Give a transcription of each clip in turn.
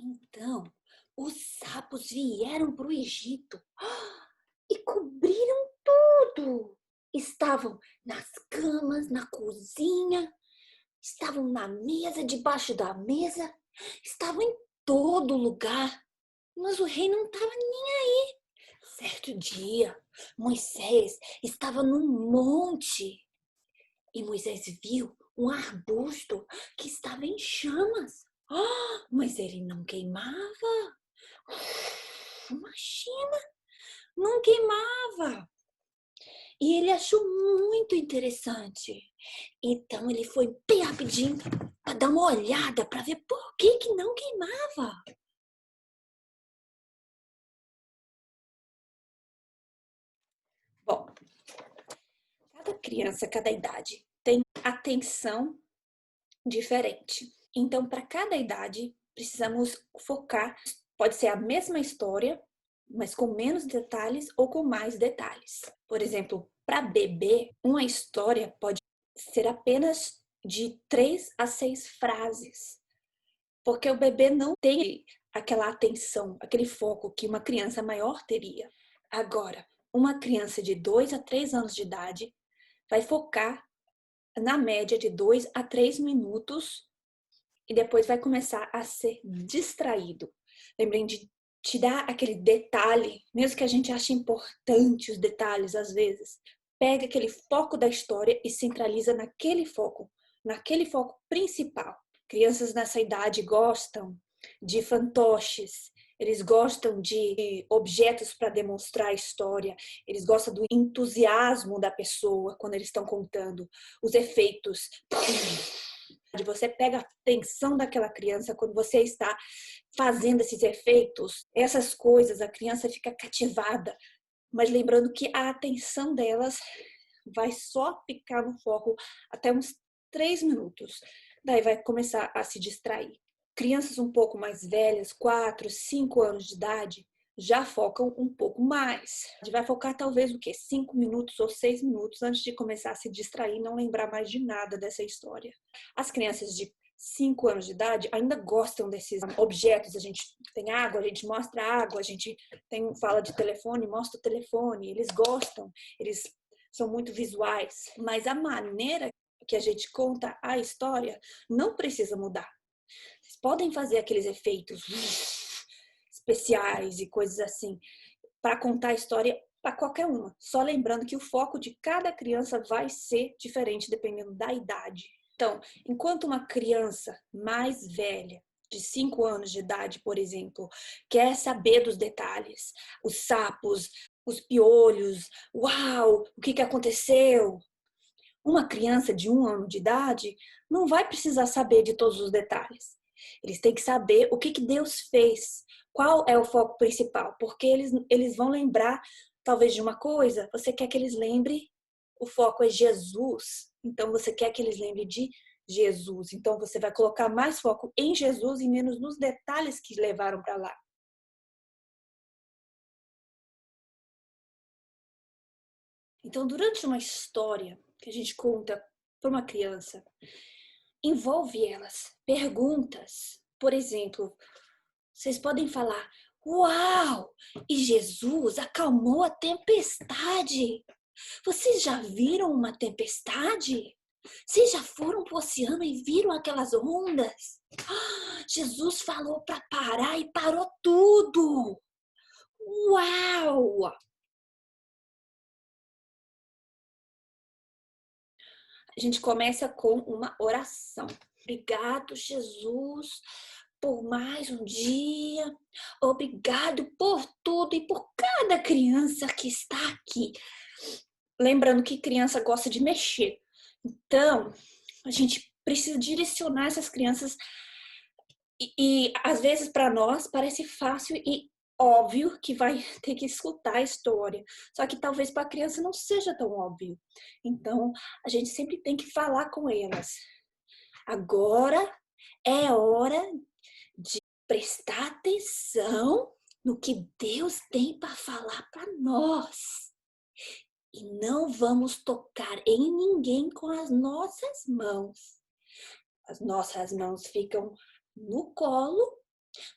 Então, os sapos vieram para o Egito e cobriram tudo. Estavam nas camas, na cozinha, estavam na mesa, debaixo da mesa, estavam em todo lugar. Mas o rei não estava nem aí. Certo dia, Moisés estava num monte e Moisés viu um arbusto que estava em chamas. Mas ele não queimava. Imagina, não queimava. E ele achou muito interessante. Então ele foi bem rapidinho para dar uma olhada para ver por que não queimava. Bom, cada criança, cada idade tem atenção diferente. Então, para cada idade, precisamos focar. Pode ser a mesma história, mas com menos detalhes ou com mais detalhes. Por exemplo, para bebê, uma história pode ser apenas de 3 a 6 frases, porque o bebê não tem aquela atenção, aquele foco que uma criança maior teria. Agora, uma criança de 2 a 3 anos de idade vai focar na média de 2 a 3 minutos e depois vai começar a ser distraído. Lembrem de tirar aquele detalhe, mesmo que a gente ache importante os detalhes às vezes. Pega aquele foco da história e centraliza naquele foco principal. Crianças nessa idade gostam de fantoches, eles gostam de objetos para demonstrar a história, eles gostam do entusiasmo da pessoa quando eles estão contando, os efeitos. Você pega a atenção daquela criança quando você está fazendo esses efeitos, essas coisas, a criança fica cativada, mas lembrando que a atenção delas vai só ficar no foco até uns 3 minutos. Daí vai começar a se distrair. Crianças um pouco mais velhas, 4, 5 anos de idade, já focam um pouco mais. Vai focar talvez o quê? 5 minutos ou 6 minutos antes de começar a se distrair e não lembrar mais de nada dessa história. As crianças de 5 anos de idade ainda gostam desses objetos. A gente tem água, a gente mostra a água, a gente fala de telefone, mostra o telefone. Eles gostam, eles são muito visuais. Mas a maneira que a gente conta a história não precisa mudar. Vocês podem fazer aqueles efeitos especiais e coisas assim para contar a história para qualquer uma. Só lembrando que o foco de cada criança vai ser diferente dependendo da idade. Então, enquanto uma criança mais velha, de 5 anos de idade, por exemplo, quer saber dos detalhes, os sapos, os piolhos, uau, o que aconteceu? Uma criança de 1 ano de idade não vai precisar saber de todos os detalhes. Eles têm que saber o que Deus fez, qual é o foco principal, porque eles vão lembrar talvez de uma coisa, você quer que eles lembrem, o foco é Jesus, então você quer que eles lembrem de Jesus, então você vai colocar mais foco em Jesus e menos nos detalhes que levaram para lá. Então, durante uma história que a gente conta para uma criança, envolve elas perguntas. Por exemplo, vocês podem falar: Uau! E Jesus acalmou a tempestade. Vocês já viram uma tempestade? Vocês já foram para o oceano e viram aquelas ondas? Jesus falou para parar e parou tudo. Uau! A gente começa com uma oração. Obrigado, Jesus, por mais um dia. Obrigado por tudo e por cada criança que está aqui. Lembrando que criança gosta de mexer. Então, a gente precisa direcionar essas crianças e às vezes para nós parece fácil e óbvio que vai ter que escutar a história. Só que talvez para a criança não seja tão óbvio. Então, a gente sempre tem que falar com elas. Agora é hora de prestar atenção no que Deus tem para falar para nós. E não vamos tocar em ninguém com as nossas mãos. As nossas mãos ficam no colo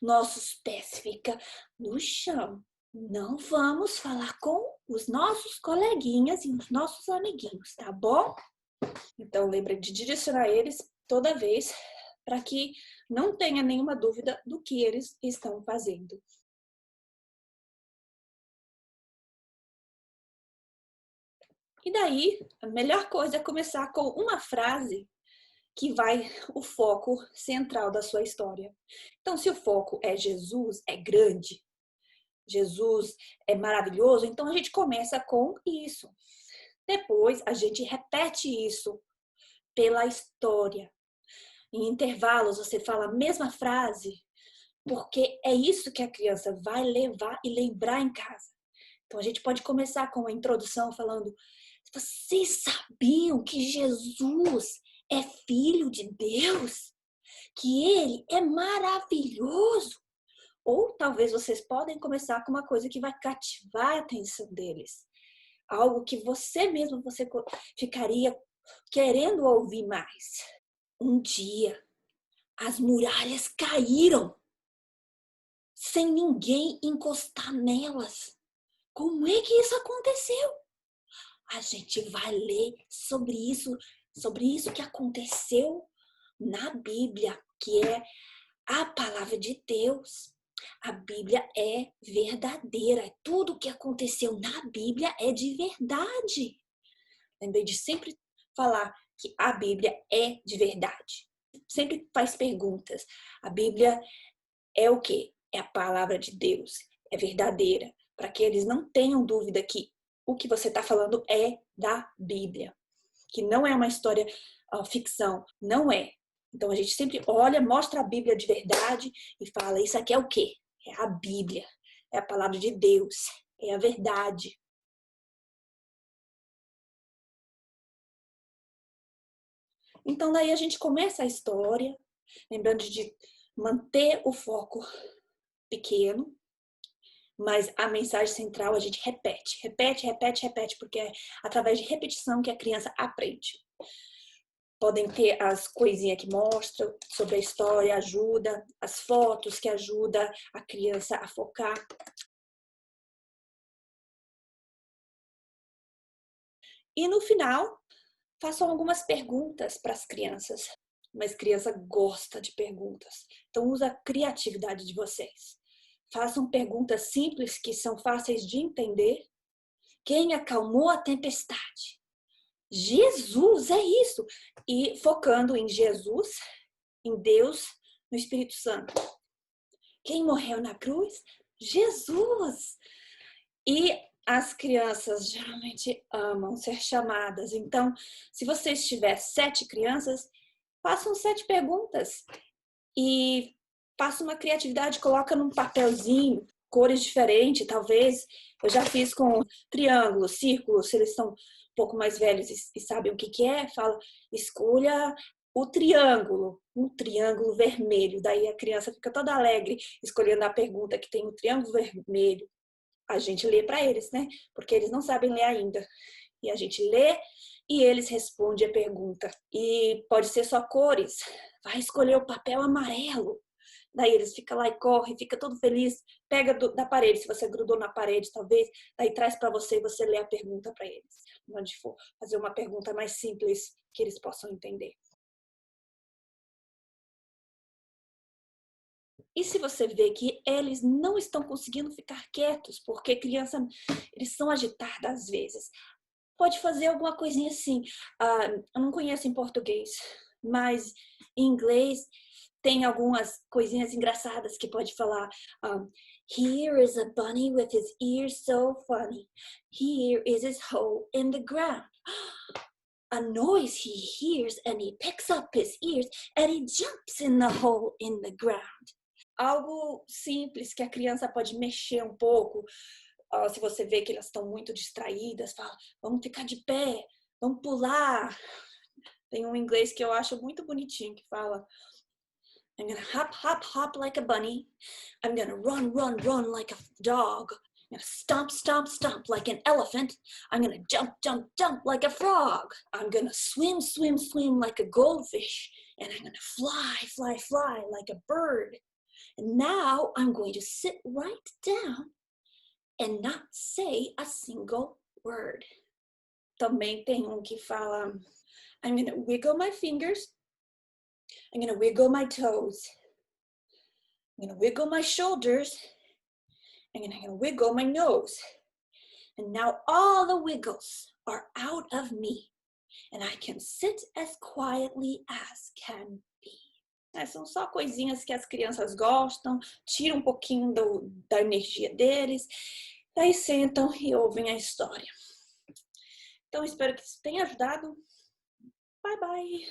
Nossos pés ficam no chão. Não vamos falar com os nossos coleguinhas e os nossos amiguinhos, tá bom? Então, lembra de direcionar eles toda vez para que não tenha nenhuma dúvida do que eles estão fazendo. E daí, a melhor coisa é começar com uma frase que vai o foco central da sua história. Então, se o foco é Jesus, é grande, Jesus é maravilhoso, então a gente começa com isso. Depois, a gente repete isso pela história. Em intervalos, você fala a mesma frase, porque é isso que a criança vai levar e lembrar em casa. Então, a gente pode começar com a introdução falando: vocês sabiam que Jesus é filho de Deus? Que ele é maravilhoso? Ou talvez vocês podem começar com uma coisa que vai cativar a atenção deles. Algo que você mesmo você ficaria querendo ouvir mais. Um dia, as muralhas caíram sem ninguém encostar nelas. Como é que isso aconteceu? A gente vai ler sobre isso que aconteceu na Bíblia, que é a palavra de Deus. A Bíblia é verdadeira. Tudo que aconteceu na Bíblia é de verdade. Lembrei de sempre falar que a Bíblia é de verdade. Sempre faz perguntas. A Bíblia é o quê? É a palavra de Deus. É verdadeira. Para que eles não tenham dúvida que o que você está falando é da Bíblia. Que não é uma história ficção. Não é. Então a gente sempre olha, mostra a Bíblia de verdade e fala: isso aqui é o quê? É a Bíblia. É a palavra de Deus. É a verdade. Então daí a gente começa a história, lembrando de manter o foco pequeno, mas a mensagem central a gente repete, repete, repete, repete, porque é através de repetição que a criança aprende. Podem ter as coisinhas que mostram sobre a história, ajuda, as fotos que ajudam a criança a focar. E no final, façam algumas perguntas para as crianças. Mas criança gosta de perguntas. Então usa a criatividade de vocês. Façam perguntas simples que são fáceis de entender. Quem acalmou a tempestade? Jesus, é isso. E focando em Jesus, em Deus, no Espírito Santo. Quem morreu na cruz? Jesus. E as crianças geralmente amam ser chamadas. Então, se você tiver 7 crianças, façam 7 perguntas e faça uma criatividade, coloca num papelzinho, cores diferentes, talvez. Eu já fiz com triângulo, círculo, se eles estão um pouco mais velhos e sabem o que é, fala, escolha o triângulo, um triângulo vermelho. Daí a criança fica toda alegre escolhendo a pergunta que tem o triângulo vermelho. A gente lê para eles, né? Porque eles não sabem ler ainda. E a gente lê e eles respondem a pergunta. E pode ser só cores. Vai escolher o papel amarelo. Daí eles ficam lá e correm, fica todo feliz. Pega da parede, se você grudou na parede, talvez. Daí traz para você e você lê a pergunta para eles. Onde for fazer uma pergunta mais simples que eles possam entender. E se você vê que eles não estão conseguindo ficar quietos, porque criança, eles são agitados às vezes, pode fazer alguma coisinha assim. Eu não conheço em português, mas em inglês tem algumas coisinhas engraçadas que pode falar. Here is a bunny with his ears so funny. Here is his hole in the ground. A noise he hears and he picks up his ears and he jumps in the hole in the ground. Algo simples que a criança pode mexer um pouco. Se você vê que elas estão muito distraídas, fala, vamos ficar de pé, vamos pular. Tem um inglês que eu acho muito bonitinho que fala, I'm gonna hop, hop, hop like a bunny. I'm gonna run, run, run like a dog. I'm gonna stomp, stomp, stomp like an elephant. I'm gonna jump, jump, jump like a frog. I'm gonna swim, swim, swim like a goldfish. And I'm gonna fly, fly, fly like a bird. And now I'm going to sit right down and not say a single word. Também tem um que fala, I'm gonna wiggle my fingers, I'm gonna wiggle my toes, I'm gonna wiggle my shoulders, and I'm gonna wiggle my nose. And now all the wiggles are out of me, and I can sit as quietly as can be. São só coisinhas que as crianças gostam, tiram um pouquinho da energia deles, aí sentam e ouvem a história. Então, espero que isso tenha ajudado. Bye, bye!